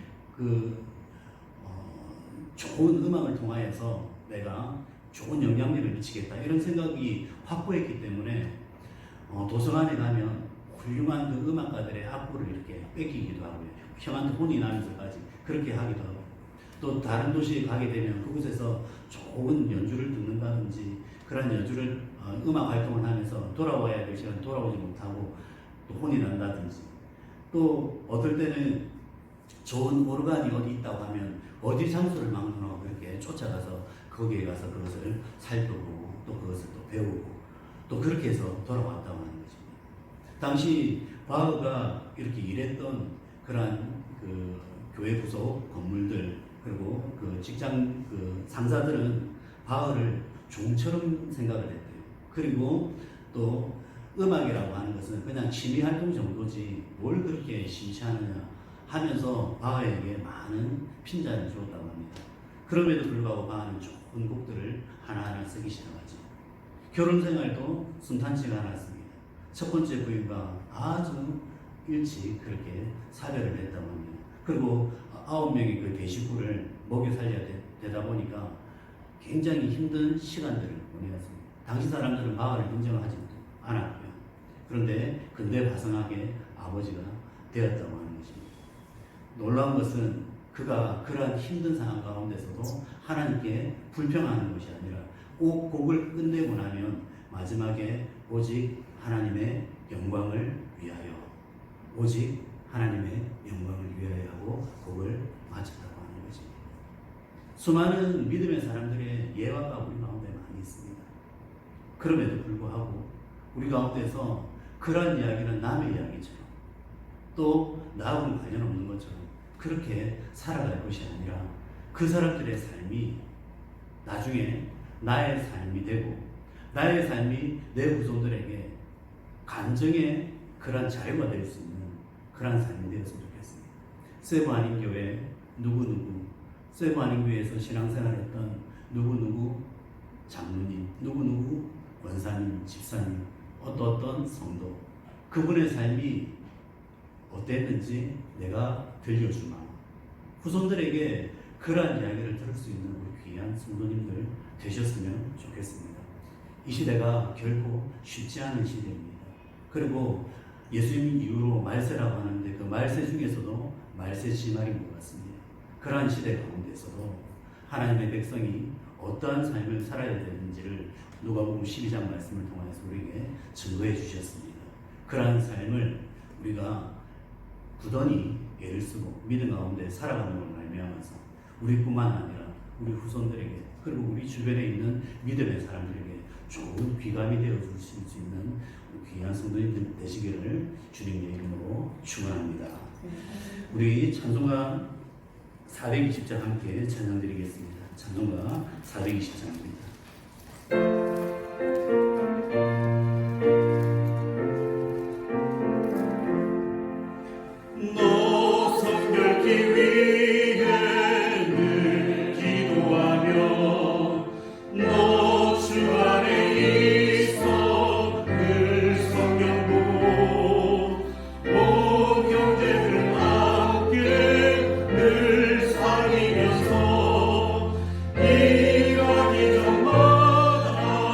좋은 음악을 통하여서 내가 좋은 영향력을 미치겠다. 이런 생각이 확고했기 때문에 도서관에 가면 훌륭한 그 음악가들의 악보를 이렇게 뺏기기도 하고요. 형한테 혼이 나면서까지 그렇게 하기도 하고 또 다른 도시에 가게 되면 그곳에서 좋은 연주를 듣는다든지 그런 연주를 음악 활동을 하면서 돌아와야 될 시간 돌아오지 못하고 또 혼이 난다든지 또 어떨 때는 좋은 오르간이 어디 있다고 하면 어디 장소를 막론하고 그렇게 쫓아가서 거기에 가서 그것을 살펴보고 또 그것을 또 배우고 또 그렇게 해서 돌아왔다고 하는 것입니다. 당시 바흐가 이렇게 일했던 그러한 그 교회 부속 건물들 그리고 그 직장 그 상사들은 바흐를 종처럼 생각을 했대요. 그리고 또 음악이라고 하는 것은 그냥 취미 활동 정도지 뭘 그렇게 심취하느냐 하면서 바흐에게 많은 핀잔을 주었다고 합니다. 그럼에도 불구하고 바흐는 좋은 곡들을 하나하나 쓰기 시작하죠. 결혼 생활도 순탄치가 않았습니다. 첫 번째 부인과 아주 일찍 그렇게 사별을 했다고 합니다. 그리고 9명의 그 대식구를 먹여 살려야 되다 보니까 굉장히 힘든 시간들을 보내었습니다. 당시 사람들은 바흐를 인정하지 않았고요. 그런데 근대화성하게 아버지가 되었다고 하는 것입니다. 놀라운 것은 그가 그러한 힘든 상황 가운데서도 하나님께 불평하는 것이 아니라 꼭 곡을 끝내고 나면 마지막에 오직 하나님의 영광을 위하여 오직 하나님의 영광을 위하여 하고 곡을 마쳤다고 하는 것입니다. 수많은 믿음의 사람들의 예화가 우리 가운데 많이 있습니다. 그럼에도 불구하고 우리 가운데서 그러한 이야기는 남의 이야기처럼 또 나하고는 관련 없는 것처럼 그렇게 살아갈 것이 아니라 그 사람들의 삶이 나중에 나의 삶이 되고 나의 삶이 내 후손들에게 간증의 그런 자유가 될 수 있는 그런 삶이 되었으면 좋겠습니다. 세부 한인교회 누구누구, 세부 한인교회에서 신앙생활했던 누구누구 장로님, 누구누구 권사님, 집사님, 어떤 성도 그분의 삶이 어땠는지 내가 들려주마. 후손들에게 그러한 이야기를 들을 수 있는 우리 귀한 성도님들 되셨으면 좋겠습니다. 이 시대가 결코 쉽지 않은 시대입니다. 그리고 예수님 이후로 말세라고 하는데 그 말세 중에서도 말세 심할인 것 같습니다. 그러한 시대 가운데서도 하나님의 백성이 어떠한 삶을 살아야 되는지를 누가복음 12장 말씀을 통해서 우리에게 증거해 주셨습니다. 그러한 삶을 우리가 부단히 애를 쓰고 믿음 가운데 살아가는 걸 말미암아서 우리뿐만 아니라 우리 후손들에게 그리고 우리 주변에 있는 믿음의 사람들에게 좋은 귀감이 되어 주실 수 있는 귀한 성도님들 되시기를 주님의 이름으로 축원합니다. 우리 찬송가 420장 함께 찬양드리겠습니다. 찬송가 420장입니다. 늘 살리면서 이 가기 전마다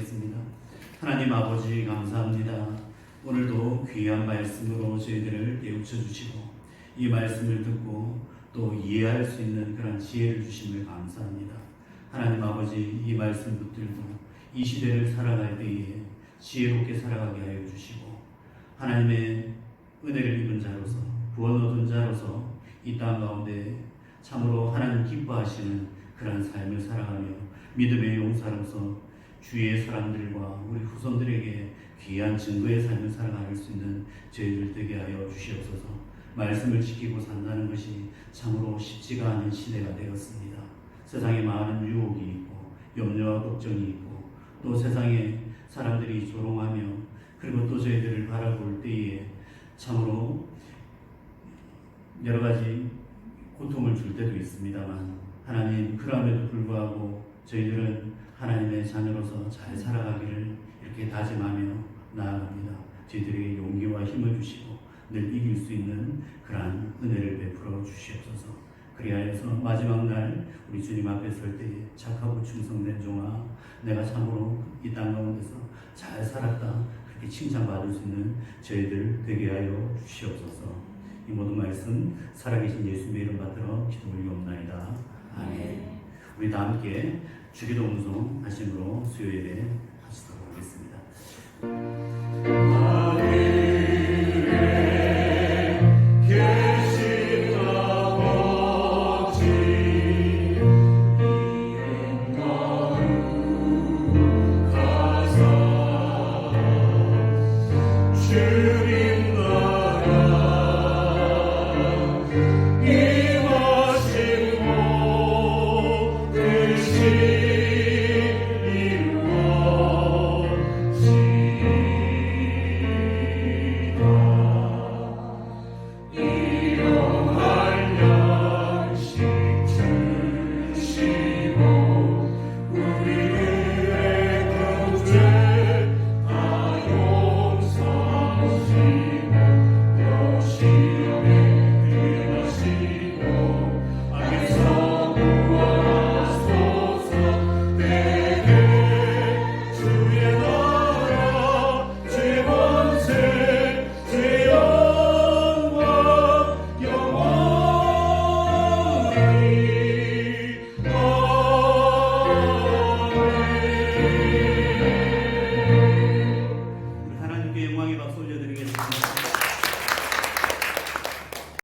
기도하겠습니다. 하나님 아버지 감사합니다. 오늘도 귀한 말씀으로 저희들을 깨우쳐 주시고 이 말씀을 듣고 또 이해할 수 있는 그런 지혜를 주심을 감사합니다. 하나님 아버지 이 말씀 붙들고 이 시대를 살아갈 때에 지혜롭게 살아가게 하여 주시고 하나님의 은혜를 입은 자로서 구원 얻은 자로서 이 땅 가운데 참으로 하나님 기뻐하시는 그런 삶을 살아가며 믿음의 용사로서 주위의 사람들과 우리 후손들에게 귀한 증거의 삶을 살아갈 수 있는 저희들 되게 하여 주시옵소서. 말씀을 지키고 산다는 것이 참으로 쉽지가 않은 시대가 되었습니다. 세상에 많은 유혹이 있고 염려와 걱정이 있고 또 세상에 사람들이 조롱하며 그리고 또 저희들을 바라볼 때에 참으로 여러 가지 고통을 줄 때도 있습니다만 하나님 그럼에도 불구하고 저희들은 하나님의 자녀로서 잘 살아가기를 이렇게 다짐하며 나아갑니다. 저희들에게 용기와 힘을 주시고 늘 이길 수 있는 그러한 은혜를 베풀어 주시옵소서. 그리하여서 마지막 날 우리 주님 앞에 설 때에 착하고 충성된 종아 내가 참으로 이 땅 가운데서 잘 살았다 그렇게 칭찬받을 수 있는 저희들 되게 하여 주시옵소서. 이 모든 말씀 살아계신 예수님의 이름 받들어 기도 올리옵나이다. 아멘. 우리 다 함께 주기도 음성 하심으로 수요 예배 하시도록 하겠습니다.